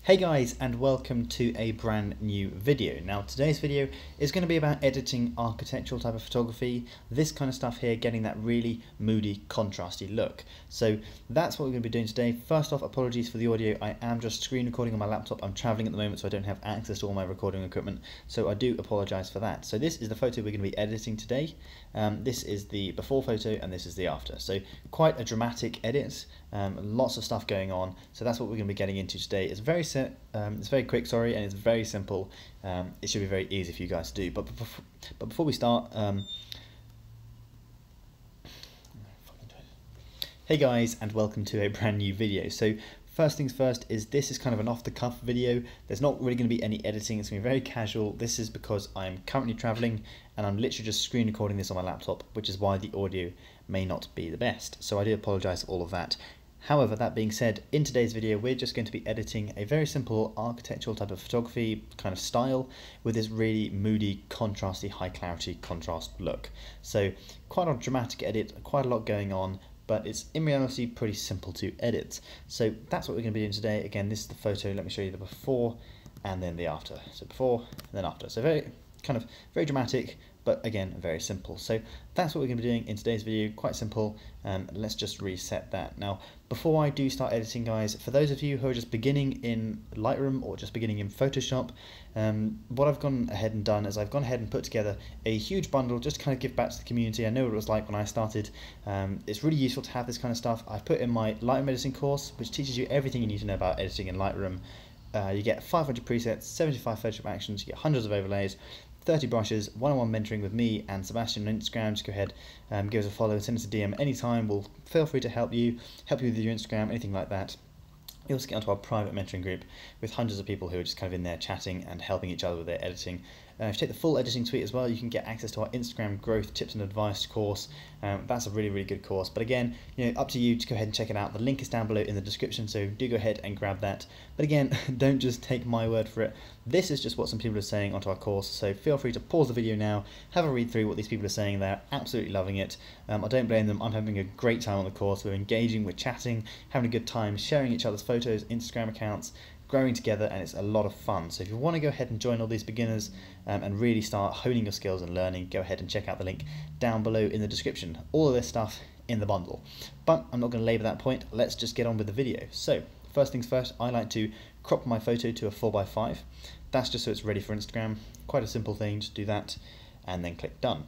Hey guys, and welcome to a brand new video. Now today's video is going to be about editing architectural type of photography, this kind of stuff here, getting that really moody, contrasty look. So that's what we're going to be doing today. First off, apologies for the audio. I am just screen recording on my laptop. I'm traveling at the moment, so I don't have access to all my recording equipment, so I do apologize for that. So this is the photo we're going to be editing today. This is the before photo and this is the after. So quite a dramatic edit, lots of stuff going on. So that's what we're going to be getting into today. It's very quick, sorry, and it's very simple. It should be very easy for you guys to do. But before we start, hey guys, and welcome to a brand new video. So first things first is this is kind of an off-the-cuff video. There's not really going to be any editing. It's going to be very casual. This is because I'm currently traveling and I'm literally just screen recording this on my laptop, which is why the audio may not be the best. So I do apologize for all of that. However, that being said, in today's video, we're just going to be editing a very simple architectural type of photography kind of style with this really moody, contrasty, high clarity contrast look. So quite a dramatic edit, quite a lot going on, but it's in reality pretty simple to edit. So that's what we're going to be doing today. Again, this is the photo. Let me show you the before and then the after. So before and then after. So very dramatic, but again, very simple. So that's what we're going to be doing in today's video. Quite simple. Let's just reset that. Now, before I do start editing, guys, for those of you who are just beginning in Lightroom or just beginning in Photoshop, what I've gone ahead and done is I've gone ahead and put together a huge bundle just to kind of give back to the community. I know what it was like when I started. It's really useful to have this kind of stuff. I've put in my Lightroom editing course, which teaches you everything you need to know about editing in Lightroom. You get 500 presets, 75 Photoshop actions, you get hundreds of overlays, 30 brushes, one-on-one mentoring with me and Sebastian on Instagram. Just go ahead, give us a follow, send us a DM anytime. We'll feel free to help you with your Instagram, anything like that. You also get onto our private mentoring group with hundreds of people who are just kind of in there chatting and helping each other with their editing. If you take the full editing suite as well, you can get access to our Instagram growth tips and advice course. That's a really good course. But again, up to you to go ahead and check it out. The link is down below in the description, so do go ahead and grab that. But again, don't just take my word for it. This is just what some people are saying onto our course, so feel free to pause the video now, have a read through what these people are saying. They're absolutely loving it. I don't blame them. I'm having a great time on the course. We're engaging, we're chatting, having a good time, sharing each other's photos, Instagram accounts, growing together, and it's a lot of fun. So if you want to go ahead and join all these beginners and really start honing your skills and learning, go ahead and check out the link down below in the description. All of this stuff in the bundle. But I'm not going to labour that point. Let's just get on with the video. So first things first, I like to crop my photo to a 4:5. That's just so it's ready for Instagram. Quite a simple thing, just do that and then click done.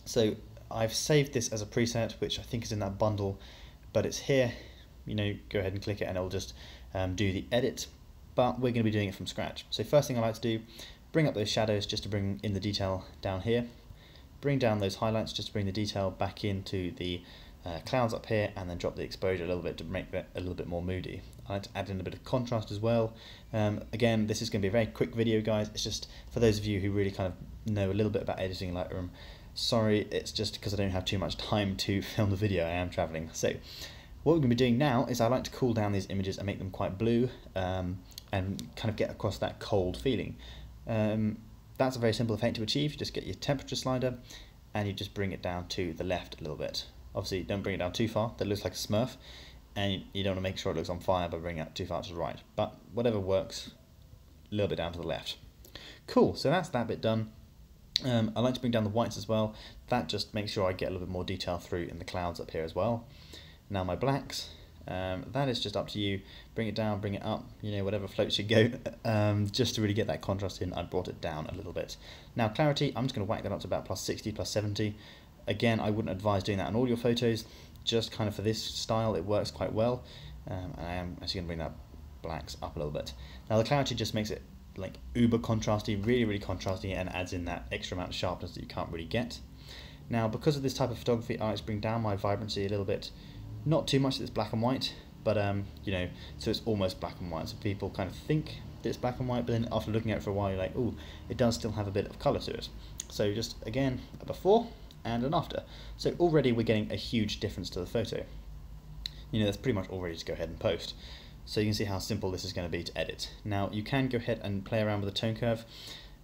So I've saved this as a preset, which I think is in that bundle, but it's here. Go ahead and click it and it'll just do the edit, but we're going to be doing it from scratch. So first thing I like to do, bring up those shadows just to bring in the detail down here, bring down those highlights just to bring the detail back into the clouds up here, and then drop the exposure a little bit to make that a little bit more moody. I like to add in a bit of contrast as well. Again, this is going to be a very quick video, guys. It's just for those of you who really kind of know a little bit about editing in Lightroom. Sorry, it's just because I don't have too much time to film the video. I am traveling. So what we're going to be doing now is I like to cool down these images and make them quite blue and kind of get across that cold feeling. That's a very simple effect to achieve. You just get your temperature slider and you just bring it down to the left a little bit. Obviously, don't bring it down too far. That looks like a smurf. And you don't want to make sure it looks on fire by bringing it too far to the right. But whatever works, a little bit down to the left. Cool, so that's that bit done. I like to bring down the whites as well. That just makes sure I get a little bit more detail through in the clouds up here as well. Now my blacks, that is just up to you. Bring it down, bring it up, whatever floats your goat. Just to really get that contrast in, I brought it down a little bit. Now clarity, I'm just going to whack that up to about +60, +70. Again, I wouldn't advise doing that on all your photos. Just kind of for this style, it works quite well. And I am actually going to bring that blacks up a little bit. Now the clarity just makes it like uber contrasty, really contrasty, and adds in that extra amount of sharpness that you can't really get. Now because of this type of photography, I like to bring down my vibrancy a little bit. Not too much that it's black and white, but so it's almost black and white. So people kind of think that it's black and white, but then after looking at it for a while, you're like, ooh, it does still have a bit of colour to it. So just again, a before and an after. So already we're getting a huge difference to the photo. That's pretty much all ready to go ahead and post. So you can see how simple this is going to be to edit. Now you can go ahead and play around with the tone curve.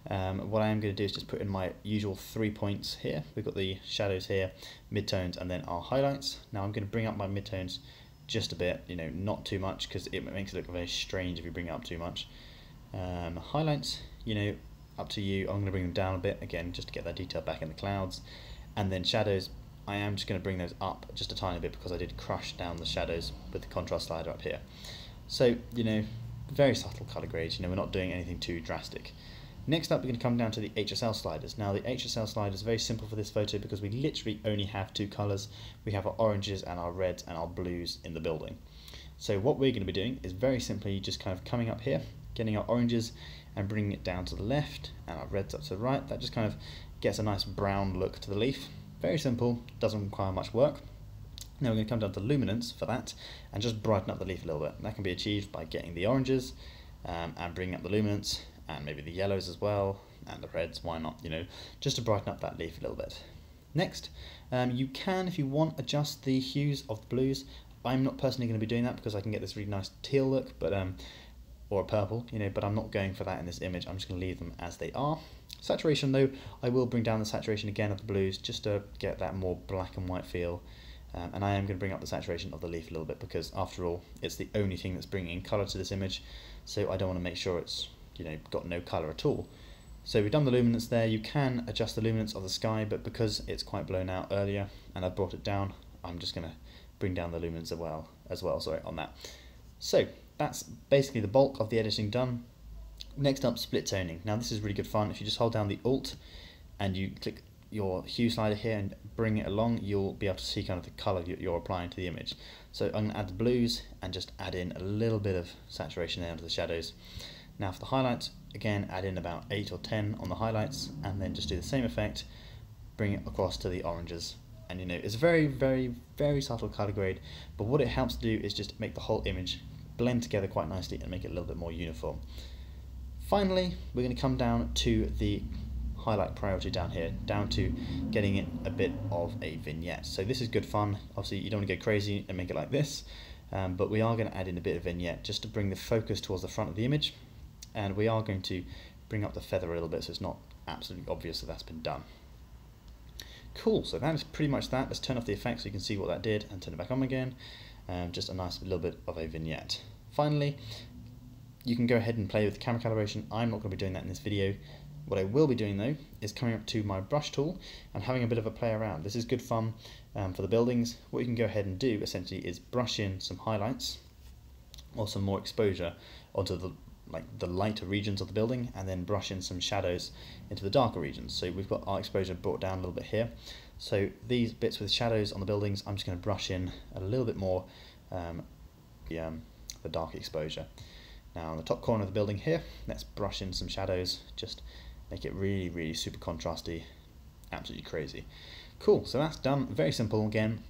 What I am going to do is just put in my usual 3 points here. We've got the shadows here, midtones, and then our highlights. Now I'm going to bring up my midtones just a bit, you know, not too much, because it makes it look very strange if you bring it up too much. Highlights, you know, up to you. I'm going to bring them down a bit, again, just to get that detail back in the clouds. And then shadows, I am just going to bring those up just a tiny bit, because I did crush down the shadows with the contrast slider up here. So, you know, very subtle colour grades, you know, we're not doing anything too drastic. Next up, we're going to come down to the HSL sliders. Now, the HSL slider is very simple for this photo because we literally only have two colours. We have our oranges and our reds and our blues in the building. So what we're going to be doing is very simply just kind of coming up here, getting our oranges and bringing it down to the left, and our reds up to the right. That just kind of gets a nice brown look to the leaf. Very simple, doesn't require much work. Now we're going to come down to luminance for that and just brighten up the leaf a little bit. That can be achieved by getting the oranges and bringing up the luminance, and maybe the yellows as well, and the reds, why not, you know, just to brighten up that leaf a little bit. Next, you can, if you want, adjust the hues of the blues. I'm not personally going to be doing that because I can get this really nice teal look, but or a purple, you know, but I'm not going for that in this image. I'm just going to leave them as they are. Saturation though, I will bring down the saturation again of the blues just to get that more black and white feel. And I am going to bring up the saturation of the leaf a little bit because after all, it's the only thing that's bringing colour to this image, so I don't want to make sure it's, you know, got no colour at all. So we've done the luminance there. You can adjust the luminance of the sky, but because it's quite blown out earlier and I've brought it down, I'm just going to bring down the luminance as well, sorry, on that. So that's basically the bulk of the editing done. Next up, split toning. Now this is really good fun. If you just hold down the Alt and you click your hue slider here and bring it along, you'll be able to see kind of the colour you're applying to the image. So I'm going to add the blues and just add in a little bit of saturation there onto the shadows. Now for the highlights, again, add in about 8 or 10 on the highlights, and then just do the same effect, bring it across to the oranges. And you know, it's very, very, very subtle colour grade, but what it helps to do is just make the whole image blend together quite nicely and make it a little bit more uniform. Finally, we're going to come down to the highlight priority down here, down to getting it a bit of a vignette. So this is good fun. Obviously you don't want to go crazy and make it like this, but we are going to add in a bit of vignette just to bring the focus towards the front of the image, and we are going to bring up the feather a little bit so it's not absolutely obvious that that's been done. Cool, so that is pretty much that. Let's turn off the effects so you can see what that did and turn it back on again. Just a nice little bit of a vignette. Finally, you can go ahead and play with camera calibration. I'm not going to be doing that in this video. What I will be doing though is coming up to my brush tool and having a bit of a play around. This is good fun for the buildings. What you can go ahead and do essentially is brush in some highlights or some more exposure onto the lighter regions of the building, and then brush in some shadows into the darker regions. So we've got our exposure brought down a little bit here. So these bits with shadows on the buildings, I'm just going to brush in a little bit more the dark exposure. Now on the top corner of the building here, let's brush in some shadows, just make it really, really super contrasty, absolutely crazy. Cool, so that's done. Very simple again.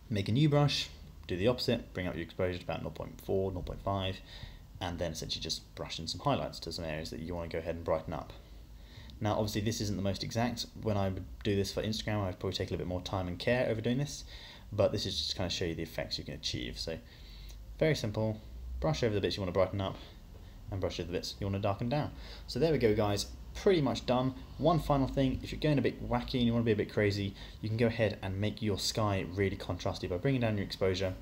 Make a new brush, do the opposite, bring up your exposure to about 0.4, 0.5, and then essentially just brush in some highlights to some areas that you want to go ahead and brighten up. Now obviously this isn't the most exact. When I would do this for Instagram, I'd probably take a little bit more time and care over doing this, but this is just to kind of show you the effects you can achieve. So very simple, brush over the bits you want to brighten up and brush over the bits you want to darken down. So there we go guys, pretty much done. One final thing, if you're going a bit wacky and you want to be a bit crazy, you can go ahead and make your sky really contrasty by bringing down your exposure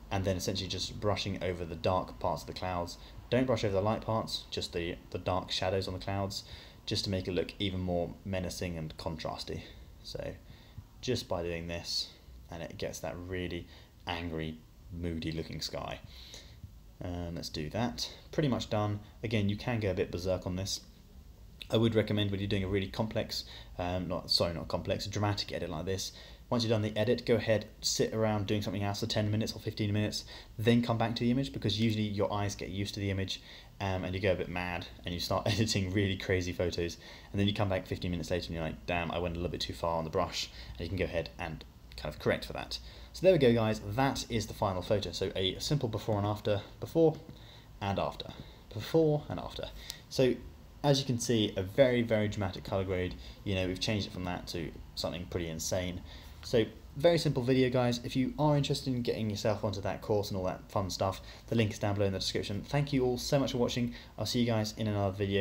and then essentially just brushing over the dark parts of the clouds. Don't brush over the light parts, just the dark shadows on the clouds, just to make it look even more menacing and contrasty. So just by doing this, and it gets that really angry, moody looking sky. Let's do that. Pretty much done. Again, you can go a bit berserk on this. I would recommend when you're doing a really complex, not complex, a dramatic edit like this, once you've done the edit, go ahead, sit around doing something else for 10 minutes or 15 minutes, then come back to the image, because usually your eyes get used to the image and you go a bit mad and you start editing really crazy photos, and then you come back 15 minutes later and you're like, damn, I went a little bit too far on the brush, and you can go ahead and kind of correct for that. So there we go guys, that is the final photo. So a simple before and after, before and after, before and after. So as you can see, a very, very dramatic color grade. You know, we've changed it from that to something pretty insane. So very simple video guys. If you are interested in getting yourself onto that course and all that fun stuff, the link is down below in the description. Thank you all so much for watching. I'll see you guys in another video.